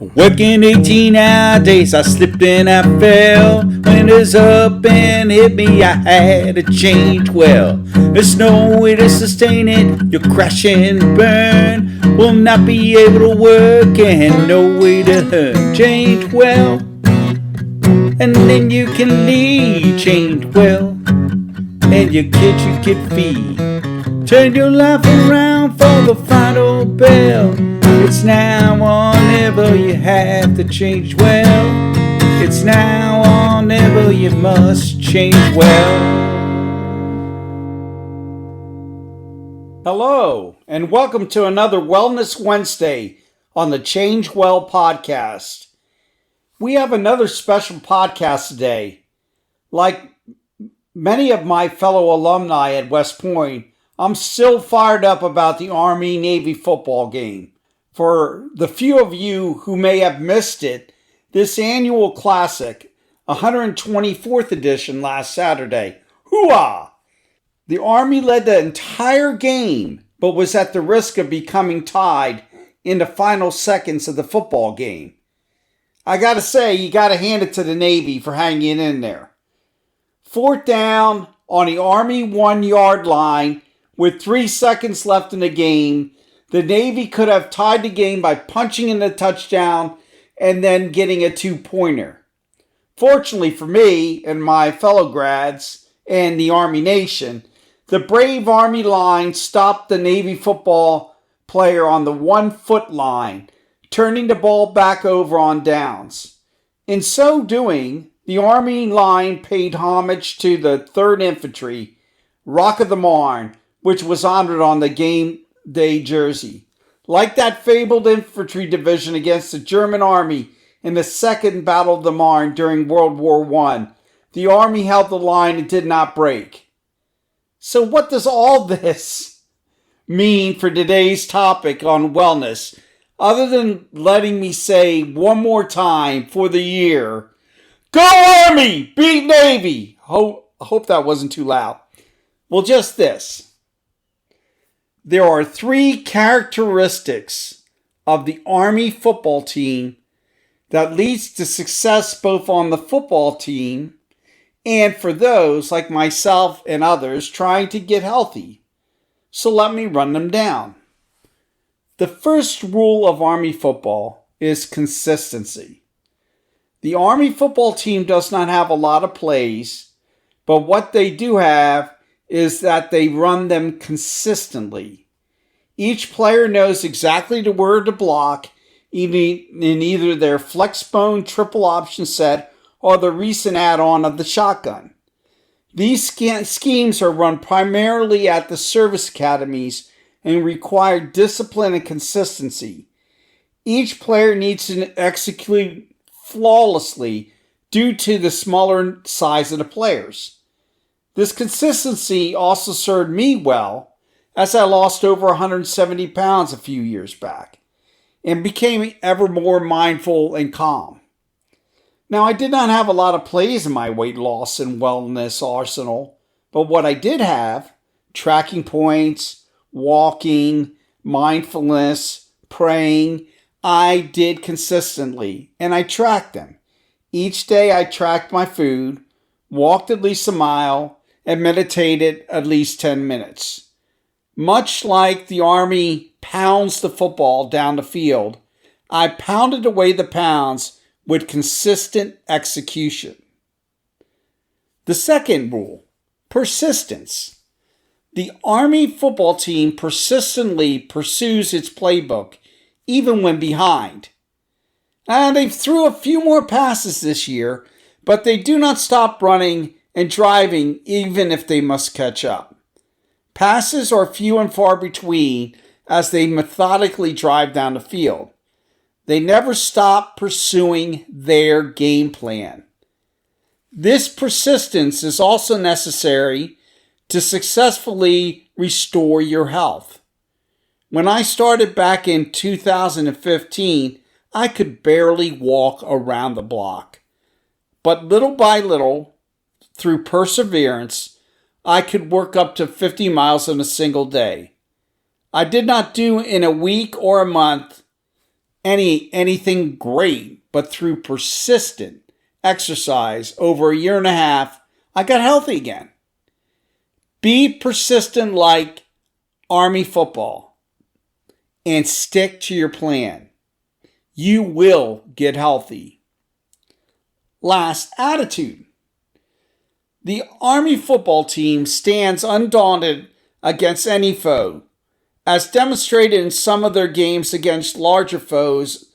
Working 18-hour days, I slipped and I fell. When it was up and hit me, I had to change well. There's no way to sustain it, you'll crash and burn. Will not be able to work and no way to earn. Change well, and then you can leave. Change well, and your kids you can feed. Turn your life around for the final bell. It's now or never, you have to change well. It's now or never, you must change well. Hello, and welcome to another Wellness Wednesday on the Change Well podcast. We have another special podcast today. Like many of my fellow alumni at West Point, I'm still fired up about the Army-Navy football game. For the few of you who may have missed it, this annual classic, 124th edition last Saturday, hoo-ah! The Army led the entire game, but was at the risk of becoming tied in the final seconds of the football game. I gotta say, you gotta hand it to the Navy for hanging in there. Fourth down on the Army 1-yard line with 3 seconds left in the game, the Navy could have tied the game by punching in the touchdown and then getting a 2-pointer. Fortunately for me and my fellow grads and the Army Nation, the brave Army line stopped the Navy football player on the 1-foot line, turning the ball back over on downs. In so doing, the Army line paid homage to the 3rd Infantry, Rock of the Marne, which was honored on the game day jersey. Like that fabled infantry division against the German army in the Second Battle of the Marne during World War I, the Army held the line and did not break. So what does all this mean for today's topic on wellness, other than letting me say one more time for the year, go Army! Beat Navy! Hope that wasn't too loud. Well, just this. There are 3 characteristics of the Army football team that leads to success both on the football team and for those like myself and others trying to get healthy. So let me run them down. The first rule of Army football is consistency. The Army football team does not have a lot of plays, but what they do have is that they run them consistently. Each player knows exactly the word to block in either their Flexbone triple option set or the recent add-on of the shotgun. These schemes are run primarily at the service academies and require discipline and consistency. Each player needs to execute flawlessly due to the smaller size of the players. This consistency also served me well as I lost over 170 pounds a few years back and became ever more mindful and calm. Now, I did not have a lot of plays in my weight loss and wellness arsenal, but what I did have, tracking points, walking, mindfulness, praying, I did consistently, and I tracked them. Each day I tracked my food, walked at least a mile, and meditated at least 10 minutes. Much like the Army pounds the football down the field, I pounded away the pounds with consistent execution. The second rule, persistence. The Army football team persistently pursues its playbook, even when behind. And they threw a few more passes this year, but they do not stop running and driving even if they must catch up. Passes are few and far between as they methodically drive down the field. They never stop pursuing their game plan. This persistence is also necessary to successfully restore your health. When I started back in 2015, I could barely walk around the block. But little by little, through perseverance, I could work up to 50 miles in a single day. I did not do in a week or a month, anything great, but through persistent exercise over a year and a half, I got healthy again. Be persistent like Army football and stick to your plan. You will get healthy. Last, attitude. The Army football team stands undaunted against any foe, as demonstrated in some of their games against larger foes.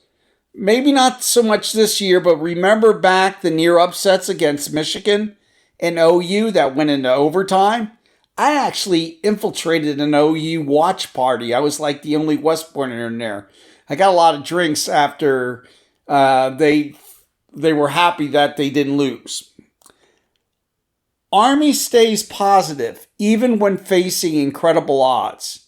Maybe not so much this year, but remember back the near upsets against Michigan and OU that went into overtime? I actually infiltrated an OU watch party. I was like the only West Pointer in there. I got a lot of drinks after they were happy that they didn't lose. Army stays positive even when facing incredible odds.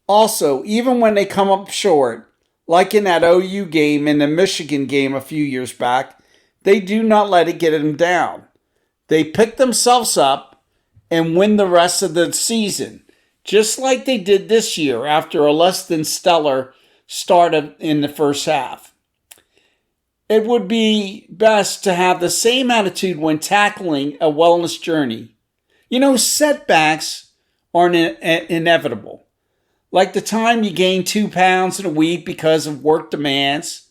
Also, even when they come up short, like in that OU game and the Michigan game a few years back, they do not let it get them down. They pick themselves up and win the rest of the season, just like they did this year after a less than stellar start in the first half. It would be best to have the same attitude when tackling a wellness journey. Setbacks are inevitable. Like the time you gain 2 pounds in a week because of work demands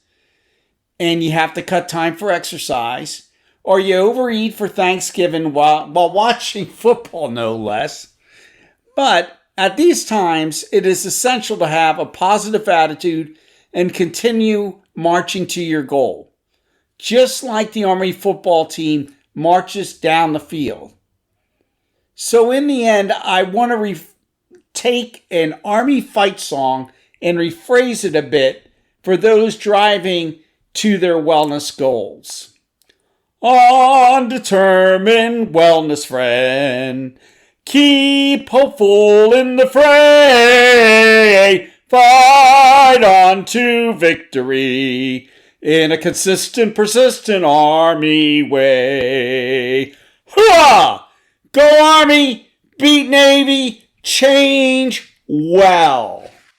and you have to cut time for exercise, or you overeat for Thanksgiving while watching football, no less. But at these times, it is essential to have a positive attitude and continue marching to your goal, just like the Army football team marches down the field. So in the end, I want to take an Army fight song and rephrase it a bit for those driving to their wellness goals. Undetermined wellness friend, keep hopeful in the fray, fight on to victory in a consistent, persistent Army way. Hurrah! Go Army, beat Navy, change well.